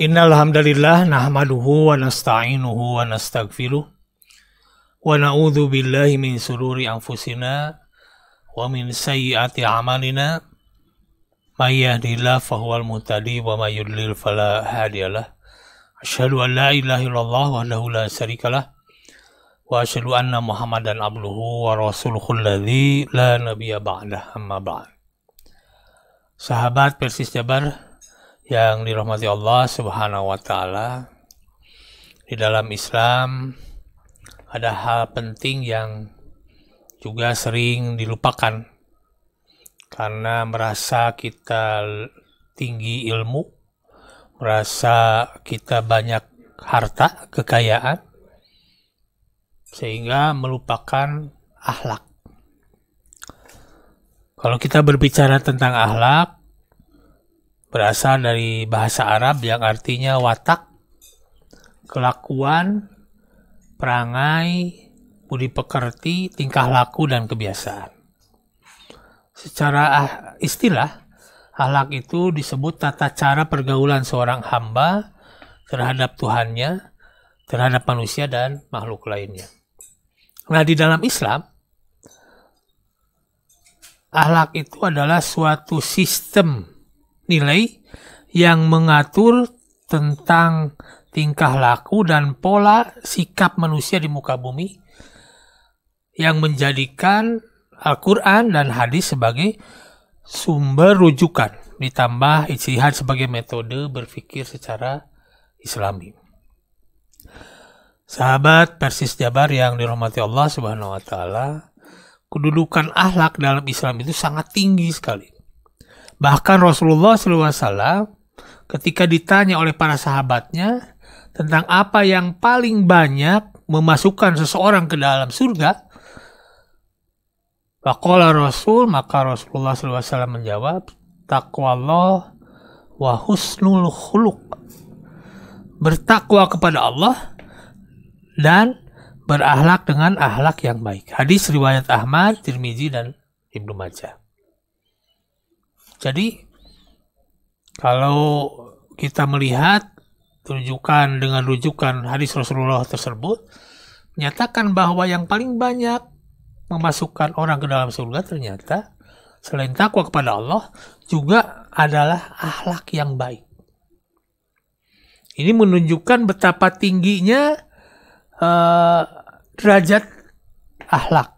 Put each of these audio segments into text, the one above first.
Innal hamdalillah nahmaduhu wa nasta'inuhu wa nastaghfiruh wa na'udzu billahi min sururi anfusina wa min sayyiati a'malina may yahdihillahu fahuwal muhtadi wa may yudlil fala hadiyalah. Asyhadu an la ilaha illallah wahdahu la syarikalah wa asyhadu anna Muhammadan abduhu wa rasuluhul ladzi la nabiyya ba'dah, amma ba'd. Sahabat Persis Jabar yang dirahmati Allah Subhanahu wa Ta'ala, di dalam Islam ada hal penting yang juga sering dilupakan karena merasa kita tinggi ilmu, merasa kita banyak harta, kekayaan, sehingga melupakan akhlak. Kalau kita berbicara tentang akhlak, berasal dari bahasa Arab yang artinya watak, kelakuan, perangai, budi pekerti, tingkah laku, dan kebiasaan. Secara istilah, akhlak itu disebut tata cara pergaulan seorang hamba terhadap Tuhannya, terhadap manusia dan makhluk lainnya. Nah, di dalam Islam, akhlak itu adalah suatu sistem nilai yang mengatur tentang tingkah laku dan pola sikap manusia di muka bumi, yang menjadikan Al-Quran dan hadis sebagai sumber rujukan, ditambah ijtihad sebagai metode berpikir secara Islami. Sahabat Persis Jabar yang dirahmati Allah Subhanahu wa Ta'ala, kedudukan akhlak dalam Islam itu sangat tinggi sekali. Bahkan Rasulullah SAW ketika ditanya oleh para sahabatnya tentang apa yang paling banyak memasukkan seseorang ke dalam surga, faqala Rasul, maka Rasulullah SAW menjawab, taqwallah wa husnul khuluq, bertakwa kepada Allah dan berakhlak dengan akhlak yang baik. Hadis riwayat Ahmad, Tirmizi, dan Ibnu Majah. Jadi, kalau kita melihat rujukan dengan rujukan hadis Rasulullah tersebut, menyatakan bahwa yang paling banyak memasukkan orang ke dalam surga ternyata selain takwa kepada Allah juga adalah akhlak yang baik. Ini menunjukkan betapa tingginya derajat akhlak.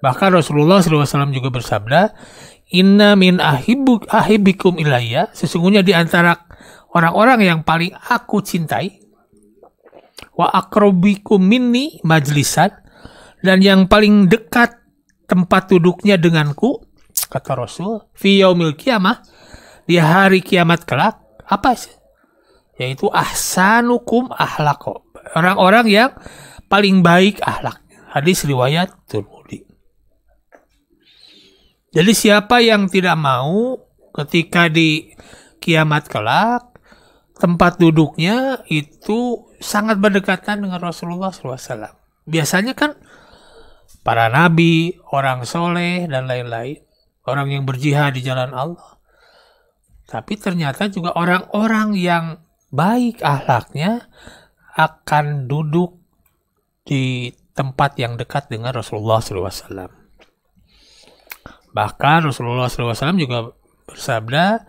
Bahkan Rasulullah SAW juga bersabda, inna min ahibbikum ilayya, sesungguhnya di antara orang-orang yang paling aku cintai, wa akrabikum minni majlisan, dan yang paling dekat tempat duduknya denganku, kata Rasul, fi yaumil qiyamah, di hari kiamat kelak, apa sih? Yaitu ahsanukum akhlaqo, orang-orang yang paling baik akhlak. Hadis riwayat Tirmidzi. Jadi siapa yang tidak mau ketika di kiamat kelak tempat duduknya itu sangat berdekatan dengan Rasulullah SAW. Biasanya kan para nabi, orang soleh, dan lain-lain, orang yang berjihad di jalan Allah. Tapi ternyata juga orang-orang yang baik akhlaknya akan duduk di tempat yang dekat dengan Rasulullah SAW. Bahkan Rasulullah SAW juga bersabda,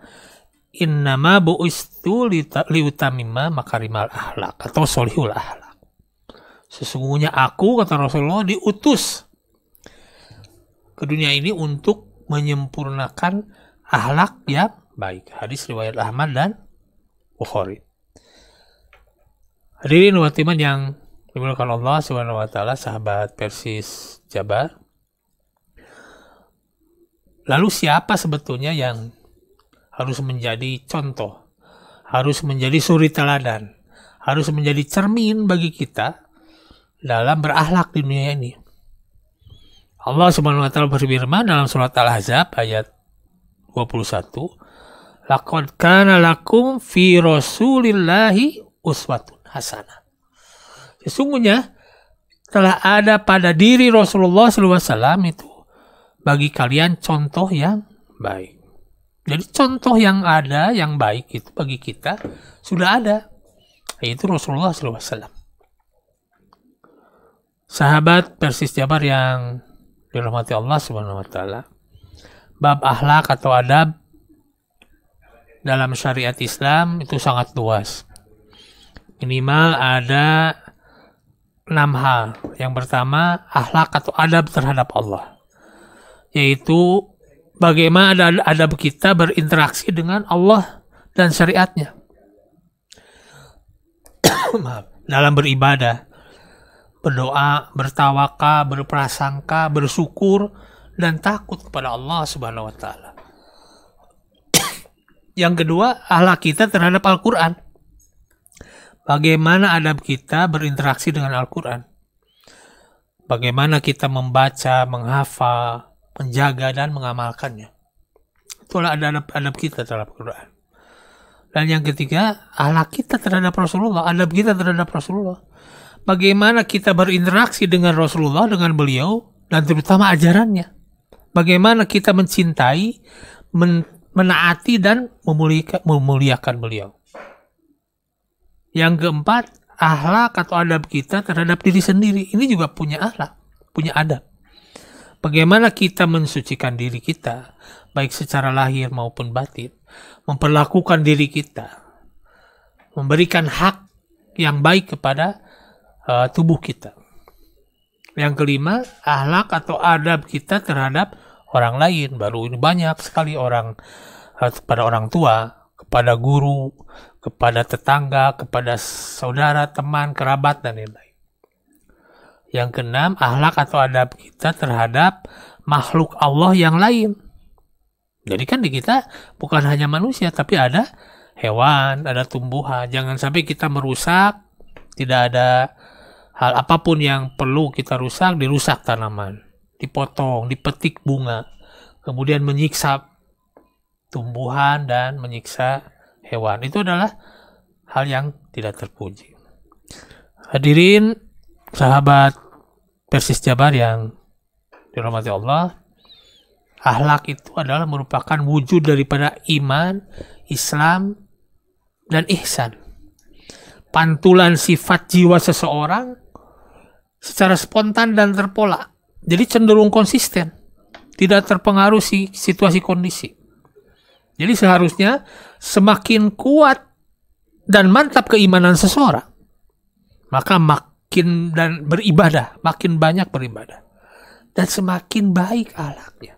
innama bu'istu liutamima makarimal akhlak, atau solihul akhlak. Sesungguhnya aku, kata Rasulullah, diutus ke dunia ini untuk menyempurnakan akhlak yang baik. Hadis riwayat Ahmad dan Bukhari. Hadirin wa hadirat yang dimuliakan Allah Subhanahu wa Ta'ala, sahabat Persis Jabar. Lalu siapa sebetulnya yang harus menjadi contoh, harus menjadi suri teladan, harus menjadi cermin bagi kita dalam berakhlak di dunia ini? Allah Subhanahu wa Ta'ala berfirman dalam surat Al-Ahzab ayat 21, laqad kana lakum fi rasulillahi uswatun hasanah. Sesungguhnya telah ada pada diri Rasulullah SAW itu bagi kalian contoh yang baik. Jadi contoh yang ada, yang baik itu bagi kita sudah ada, yaitu Rasulullah SAW. Sahabat Persis Jabar yang dirahmati Allah Subhanahu wa Ta'ala, bab akhlak atau adab dalam syariat Islam itu sangat luas. Minimal ada 6 hal. Yang pertama, akhlak atau adab terhadap Allah, yaitu bagaimana adab kita berinteraksi dengan Allah dan syariatnya dalam beribadah, berdoa, bertawakal, berprasangka, bersyukur, dan takut kepada Allah Subhanahu wa Ta'ala. Yang kedua, akhlak kita terhadap Al-Quran. Bagaimana adab kita berinteraksi dengan Al-Quran. Bagaimana kita membaca, menghafal, menjaga, dan mengamalkannya. Itulah adab kita terhadap Al-Quran. Dan yang ketiga, akhlak kita terhadap Rasulullah, adab kita terhadap Rasulullah. Bagaimana kita berinteraksi dengan Rasulullah, dengan beliau, dan terutama ajarannya. Bagaimana kita mencintai, menaati, dan memuliakan beliau. Yang keempat, akhlak atau adab kita terhadap diri sendiri. Ini juga punya akhlak, punya adab. Bagaimana kita mensucikan diri kita, baik secara lahir maupun batin. Memperlakukan diri kita. Memberikan hak yang baik kepada tubuh kita. Yang kelima, akhlak atau adab kita terhadap orang lain. Baru ini banyak sekali orang, kepada orang tua, kepada guru, kepada tetangga, kepada saudara, teman, kerabat, dan lain-lain. Yang keenam, akhlak atau adab kita terhadap makhluk Allah yang lain. Jadi kan di kita bukan hanya manusia, tapi ada hewan, ada tumbuhan. Jangan sampai kita merusak, tidak ada hal apapun yang perlu kita rusak, dirusak tanaman, dipotong, dipetik bunga, kemudian menyiksa tumbuhan dan menyiksa hewan. Itu adalah hal yang tidak terpuji. Hadirin sahabat Persis Jabar yang dirahmati Allah, akhlak itu adalah merupakan wujud daripada iman, Islam, dan ihsan. Pantulan sifat jiwa seseorang secara spontan dan terpola. Jadi cenderung konsisten, tidak terpengaruh situasi kondisi. Jadi seharusnya semakin kuat dan mantap keimanan seseorang, maka makin dan beribadah, makin banyak beribadah, dan semakin baik akhlaknya.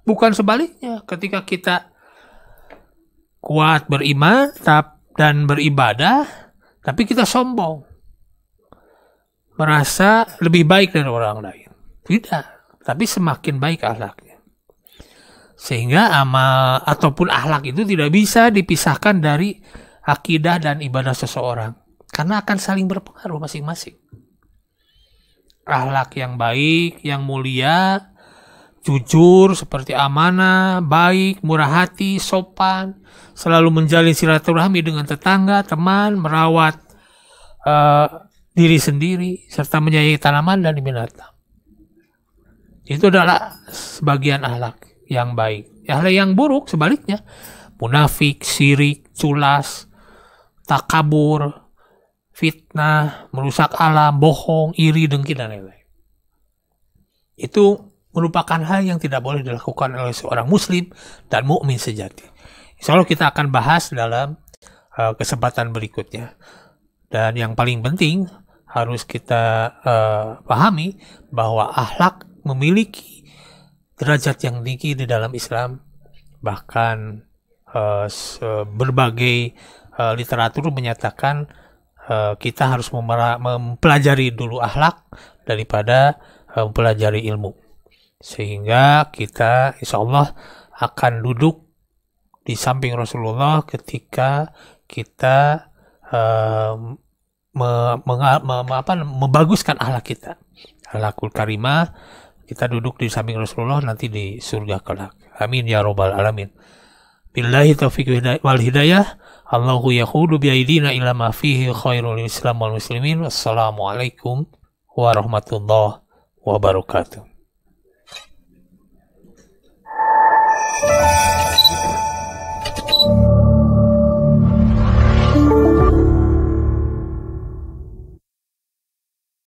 Bukan sebaliknya, ketika kita kuat beriman dan beribadah, tapi kita sombong, merasa lebih baik dari orang lain. Tidak, tapi semakin baik akhlaknya. Sehingga amal ataupun akhlak itu tidak bisa dipisahkan dari akidah dan ibadah seseorang, karena akan saling berpengaruh masing-masing. Akhlak yang baik, yang mulia, jujur, seperti amanah, baik, murah hati, sopan, selalu menjalin silaturahmi dengan tetangga, teman, merawat diri sendiri, serta menyayangi tanaman dan binatang. Itu adalah sebagian akhlak yang baik. Akhlak yang buruk sebaliknya, munafik, syirik, culas, takabur, fitnah, merusak alam, bohong, iri, dengki, dan lain-lain. Itu merupakan hal yang tidak boleh dilakukan oleh seorang muslim dan mukmin sejati. Insya Allah kita akan bahas dalam kesempatan berikutnya. Dan yang paling penting harus kita pahami bahwa akhlak memiliki derajat yang tinggi di dalam Islam. Bahkan berbagai literatur menyatakan kita harus mempelajari dulu akhlak daripada mempelajari ilmu. Sehingga kita insya Allah akan duduk di samping Rasulullah ketika kita membaguskan akhlak kita, akhlakul karimah. Kita duduk di samping Rasulullah nanti di surga kelak. Amin ya robbal alamin. Billahi taufiq wal hidayah. Allahu yaqudu bi aidina ila ma fihi khairul islam wal muslimin. Wassalamualaikum warahmatullahi wabarakatuh.